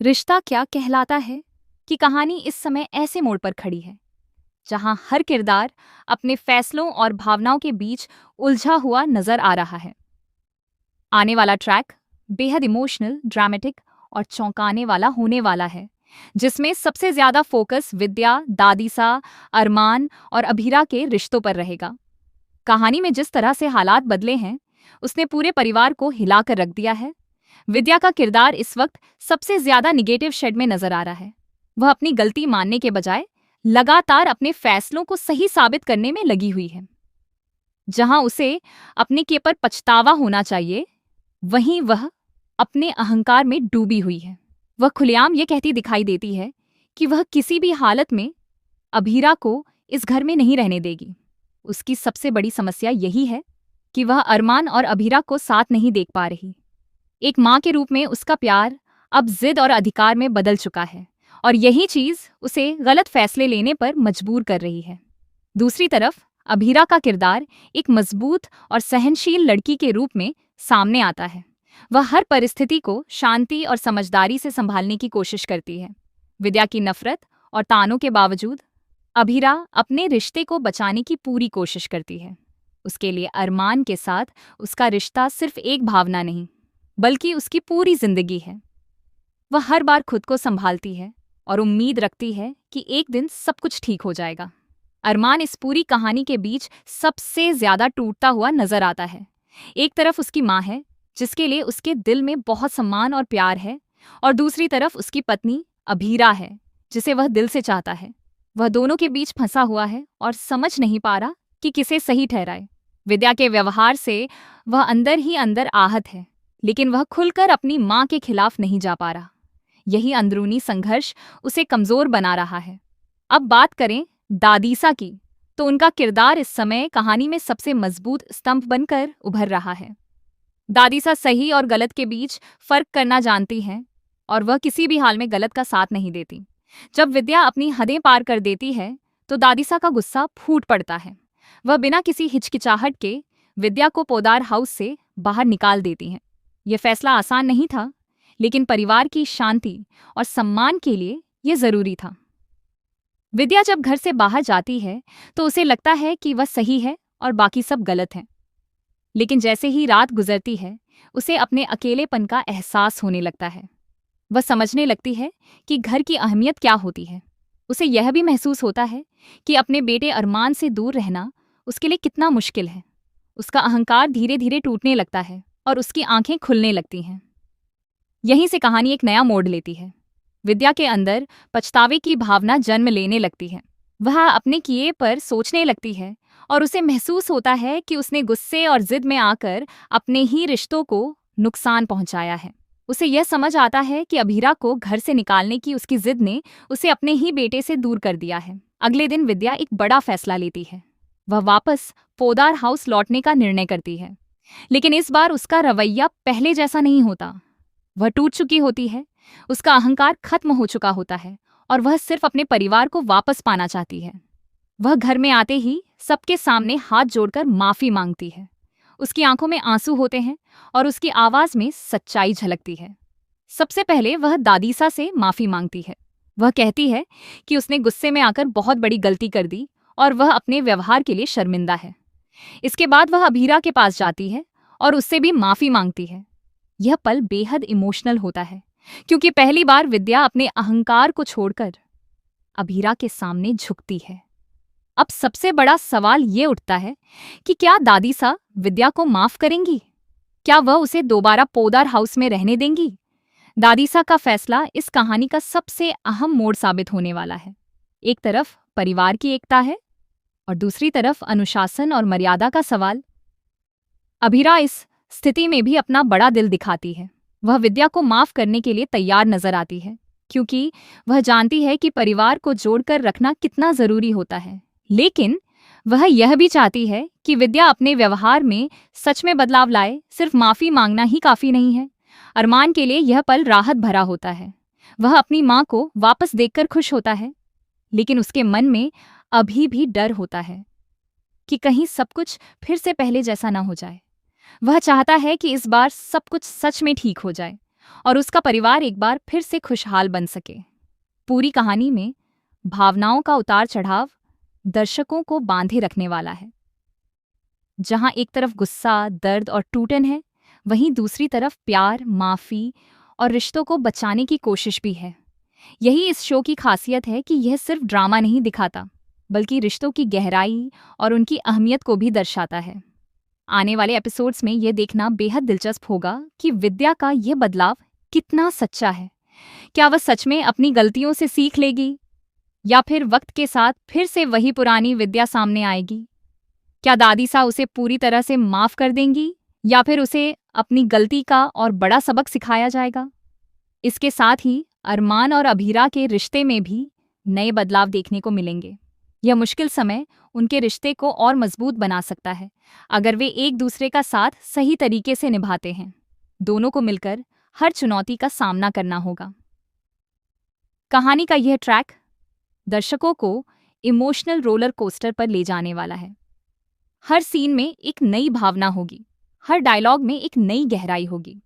रिश्ता क्या कहलाता है कि कहानी इस समय ऐसे मोड़ पर खड़ी है जहां हर किरदार अपने फैसलों और भावनाओं के बीच उलझा हुआ नजर आ रहा है। आने वाला ट्रैक बेहद इमोशनल, ड्रामेटिक और चौंकाने वाला होने वाला है, जिसमें सबसे ज्यादा फोकस विद्या, दादीसा, अरमान और अभीरा के रिश्तों पर रहेगा। कहानी में जिस तरह से हालात बदले हैं, उसने पूरे परिवार को हिलाकर रख दिया है। विद्या का किरदार इस वक्त सबसे ज्यादा निगेटिव शेड में नजर आ रहा है। वह अपनी गलती मानने के बजाय लगातार अपने फैसलों को सही साबित करने में लगी हुई है। जहां उसे अपने के पर पछतावा होना चाहिए, वहीं वह अपने अहंकार में डूबी हुई है। वह खुलेआम ये कहती दिखाई देती है कि वह किसी भी हालत में अभीरा को इस घर में नहीं रहने देगी। उसकी सबसे बड़ी समस्या यही है कि वह अरमान और अभीरा को साथ नहीं देख पा रही। एक माँ के रूप में उसका प्यार अब जिद और अधिकार में बदल चुका है, और यही चीज उसे गलत फैसले लेने पर मजबूर कर रही है। दूसरी तरफ अभीरा का किरदार एक मजबूत और सहनशील लड़की के रूप में सामने आता है। वह हर परिस्थिति को शांति और समझदारी से संभालने की कोशिश करती है। विद्या की नफरत और तानों के बावजूद अभीरा अपने रिश्ते को बचाने की पूरी कोशिश करती है। उसके लिए अरमान के साथ उसका रिश्ता सिर्फ एक भावना नहीं, बल्कि उसकी पूरी जिंदगी है। वह हर बार खुद को संभालती है और उम्मीद रखती है कि एक दिन सब कुछ ठीक हो जाएगा। अरमान इस पूरी कहानी के बीच सबसे ज्यादा टूटता हुआ नजर आता है। एक तरफ उसकी माँ है, जिसके लिए उसके दिल में बहुत सम्मान और प्यार है, और दूसरी तरफ उसकी पत्नी अभीरा है, जिसे वह दिल से चाहता है। वह दोनों के बीच फंसा हुआ है और समझ नहीं पा रहा कि किसे सही ठहराए। विद्या के व्यवहार से वह अंदर ही अंदर आहत है, लेकिन वह खुलकर अपनी माँ के खिलाफ नहीं जा पा रहा। यही अंदरूनी संघर्ष उसे कमजोर बना रहा है। अब बात करें दादीसा की, तो उनका किरदार इस समय कहानी में सबसे मजबूत स्तंभ बनकर उभर रहा है। दादीसा सही और गलत के बीच फर्क करना जानती हैं, और वह किसी भी हाल में गलत का साथ नहीं देती। जब विद्या अपनी हदें पार कर देती है, तो दादीसा का गुस्सा फूट पड़ता है। वह बिना किसी हिचकिचाहट के विद्या को पोदार हाउस से बाहर निकाल देती हैं। यह फैसला आसान नहीं था, लेकिन परिवार की शांति और सम्मान के लिए यह जरूरी था। विद्या जब घर से बाहर जाती है, तो उसे लगता है कि वह सही है और बाकी सब गलत हैं। लेकिन जैसे ही रात गुजरती है, उसे अपने अकेलेपन का एहसास होने लगता है। वह समझने लगती है कि घर की अहमियत क्या होती है। उसे यह भी महसूस होता है कि अपने बेटे अरमान से दूर रहना उसके लिए कितना मुश्किल है। उसका अहंकार धीरे धीरे टूटने लगता है और उसकी आंखें खुलने लगती हैं। यहीं से कहानी एक नया मोड़ लेती है। विद्या के अंदर पछतावे की भावना जन्म लेने लगती है। वह अपने किए पर सोचने लगती है, और उसे महसूस होता है कि उसने गुस्से और जिद में आकर अपने ही रिश्तों को नुकसान पहुंचाया है। उसे यह समझ आता है कि अभीरा को घर से निकालने की उसकी जिद ने उसे अपने ही बेटे से दूर कर दिया है। अगले दिन विद्या एक बड़ा फैसला लेती है। वह वापस पोदार हाउस लौटने का निर्णय करती है, लेकिन इस बार उसका रवैया पहले जैसा नहीं होता। वह टूट चुकी होती है, उसका अहंकार खत्म हो चुका होता है, और वह सिर्फ अपने परिवार को वापस पाना चाहती है। वह घर में आते ही सबके सामने हाथ जोड़कर माफी मांगती है। उसकी आंखों में आंसू होते हैं और उसकी आवाज में सच्चाई झलकती है। सबसे पहले वह दादीसा से माफी मांगती है। वह कहती है कि उसने गुस्से में आकर बहुत बड़ी गलती कर दी और वह अपने व्यवहार के लिए शर्मिंदा है। इसके बाद वह अभीरा के पास जाती है और उससे भी माफी मांगती है। यह पल बेहद इमोशनल होता है, क्योंकि पहली बार विद्या अपने अहंकार को छोड़कर अभीरा के सामने झुकती है। अब सबसे बड़ा सवाल ये उठता है कि क्या दादीसा विद्या को माफ करेंगी? क्या वह उसे दोबारा पोदार हाउस में रहने देंगी? दादीसा का फैसला इस कहानी का सबसे अहम मोड़ साबित होने वाला है। एक तरफ परिवार की एकता है, और दूसरी तरफ अनुशासन और मर्यादा का सवाल। अभीरा इस स्थिति में भी अपना बड़ा दिल दिखाती है। वह विद्या को माफ करने के लिए तैयार नजर आती है, क्योंकि वह जानती है कि परिवार को जोड़कर रखना कितना जरूरी होता है। लेकिन वह यह भी चाहती है कि विद्या अपने व्यवहार में सच में बदलाव लाए। सिर्फ माफी मांगना ही काफी नहीं है। अरमान के लिए यह पल राहत भरा होता है। वह अपनी माँ को वापस देखकर खुश होता है, लेकिन उसके मन में अभी भी डर होता है कि कहीं सब कुछ फिर से पहले जैसा ना हो जाए। वह चाहता है कि इस बार सब कुछ सच में ठीक हो जाए, और उसका परिवार एक बार फिर से खुशहाल बन सके। पूरी कहानी में भावनाओं का उतार चढ़ाव दर्शकों को बांधे रखने वाला है। जहां एक तरफ गुस्सा, दर्द और टूटन है, वहीं दूसरी तरफ प्यार, माफी और रिश्तों को बचाने की कोशिश भी है। यही इस शो की खासियत है कि यह सिर्फ ड्रामा नहीं दिखाता, बल्कि रिश्तों की गहराई और उनकी अहमियत को भी दर्शाता है। आने वाले एपिसोड्स में यह देखना बेहद दिलचस्प होगा कि विद्या का यह बदलाव कितना सच्चा है। क्या वह सच में अपनी गलतियों से सीख लेगी, या फिर वक्त के साथ फिर से वही पुरानी विद्या सामने आएगी? क्या दादी सा उसे पूरी तरह से माफ कर देंगी, या फिर उसे अपनी गलती का और बड़ा सबक सिखाया जाएगा? इसके साथ ही अरमान और अभीरा के रिश्ते में भी नए बदलाव देखने को मिलेंगे। यह मुश्किल समय उनके रिश्ते को और मजबूत बना सकता है, अगर वे एक दूसरे का साथ सही तरीके से निभाते हैं। दोनों को मिलकर हर चुनौती का सामना करना होगा। कहानी का यह ट्रैक दर्शकों को इमोशनल रोलर कोस्टर पर ले जाने वाला है। हर सीन में एक नई भावना होगी, हर डायलॉग में एक नई गहराई होगी।